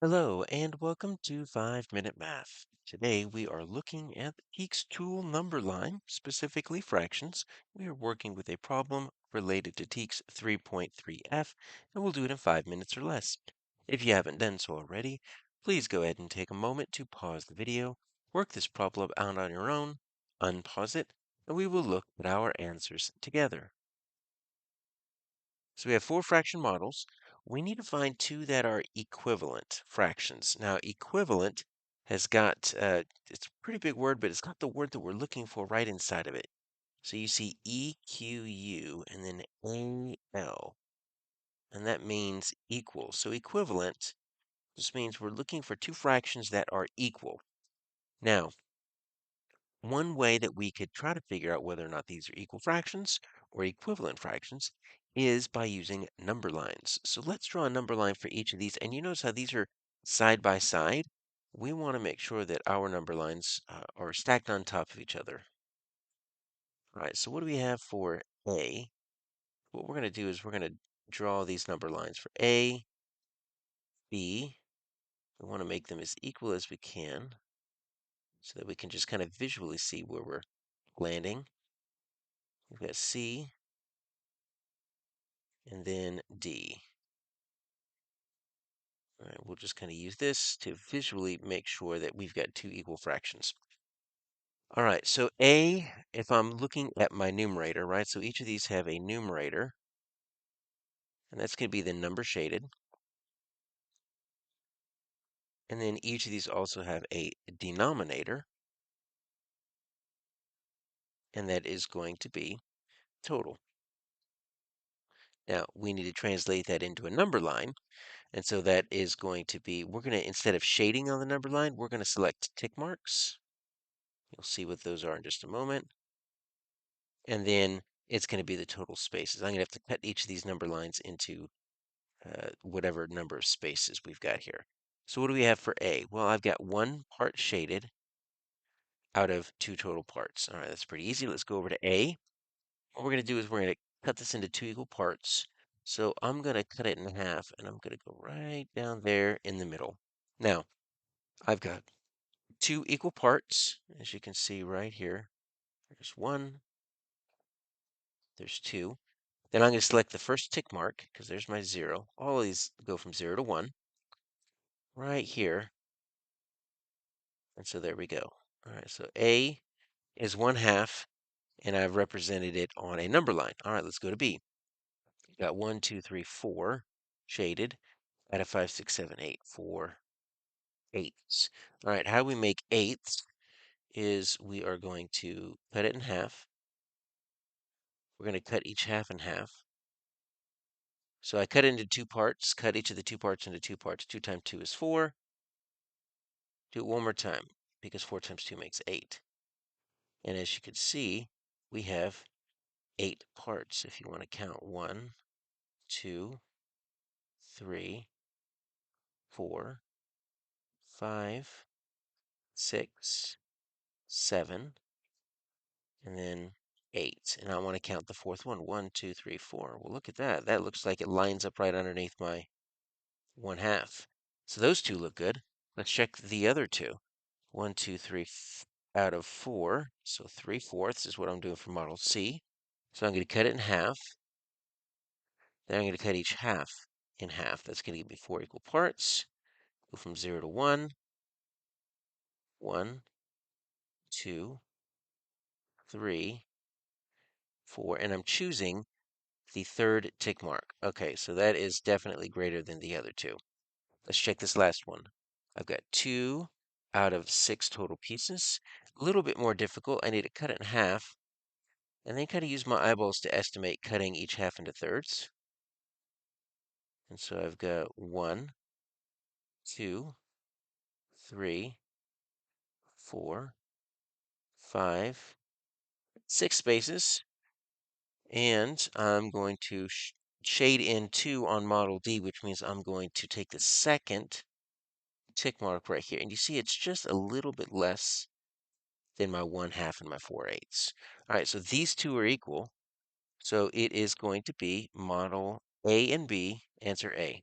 Hello and welcome to 5 Minute Math. Today we are looking at the TEKS tool number line, specifically fractions. We are working with a problem related to TEKS 3.3f, and we'll do it in 5 minutes or less. If you haven't done so already, please go ahead and take a moment to pause the video, work this problem out on your own, unpause it, and we will look at our answers together. So we have four fraction models. We need to find two that are equivalent fractions. Now, equivalent has got, it's a pretty big word, but it's got the word that we're looking for right inside of it. So you see EQU and then AL, and that means equal. So equivalent just means we're looking for two fractions that are equal. Now, one way that we could try to figure out whether or not these are equal fractions or equivalent fractions is by using number lines. So let's draw a number line for each of these. And you notice how these are side by side? We want to make sure that our number lines are stacked on top of each other. All right, so what do we have for A? What we're going to do is we're going to draw these number lines for A, B. We want to make them as equal as we can so that we can just kind of visually see where we're landing. We've got C, and then D. All right, we'll just kind of use this to visually make sure that we've got two equal fractions. All right, so A, if I'm looking at my numerator, right, so each of these have a numerator, and that's going to be the number shaded. And then each of these also have a denominator, and that is going to be total. Now, we need to translate that into a number line, and so that is going to be, we're going to, instead of shading on the number line, we're going to select tick marks. You'll see what those are in just a moment. And then it's going to be the total spaces. I'm going to have to cut each of these number lines into whatever number of spaces we've got here. So what do we have for A? Well, I've got one part shaded out of two total parts. All right, that's pretty easy. Let's go over to A. What we're going to do is we're going to cut this into two equal parts. So I'm going to cut it in half, and I'm going to go right down there in the middle. Now, I've got two equal parts, as you can see right here. There's one, there's two. Then I'm going to select the first tick mark because there's my 0. All of these go from 0 to 1 right here. And so there we go. All right, so A is 1/2, and I've represented it on a number line. All right, let's go to B. Got 1, 2, 3, 4 shaded out of 5, 6, 7, 8, 4 eighths. All right, how we make eighths is we are going to cut it in half. We're going to cut each half in half. So I cut it into two parts, cut each of the two parts into two parts. 2 times 2 is 4. Do it one more time because 4 times 2 makes 8. And as you can see, we have 8 parts if you want to count 1, 2, 3, 4, 5, 6, 7, and then 8. And I want to count the fourth one. 1, 2, 3, 4. Well, look at that. That looks like it lines up right underneath my 1/2. So those two look good. Let's check the other two. 1, 2, 3 out of 4. So 3/4 is what I'm doing for model C. So I'm going to cut it in half. Then I'm going to cut each half in half. That's going to give me 4 equal parts. Go from 0 to 1. 1, 2, 3, 4. And I'm choosing the third tick mark. Okay, so that is definitely greater than the other two. Let's check this last one. I've got 2 out of 6 total pieces. A little bit more difficult. I need to cut it in half. And then kind of use my eyeballs to estimate cutting each half into thirds. And so I've got 1, 2, 3, 4, 5, 6 spaces. And I'm going to shade in 2 on model D, which means I'm going to take the second tick mark right here. And you see it's just a little bit less than my 1/2 and my 4/8. All right, so these two are equal. So it is going to be model A and B, answer A.